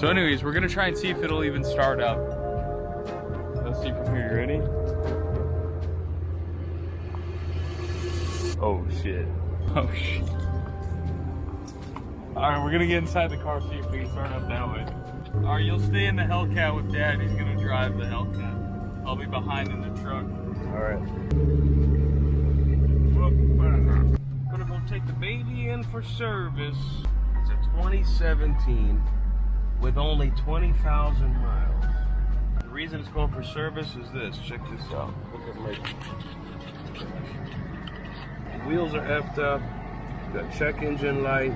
So anyways, we're gonna try and see if it'll even start up. Let's see from here, you ready? Oh shit. Oh shit. Alright, we're gonna get inside the car, see if we can start up that way. Alright, you'll stay in the Hellcat with Dad. He's gonna drive the Hellcat. I'll be behind in the truck. Alright. Gonna go take the baby in for service. It's a 2017 with only 20,000 miles. The reason it's going for service is this. Check this out. Look at my wheels are effed up. Got check engine light.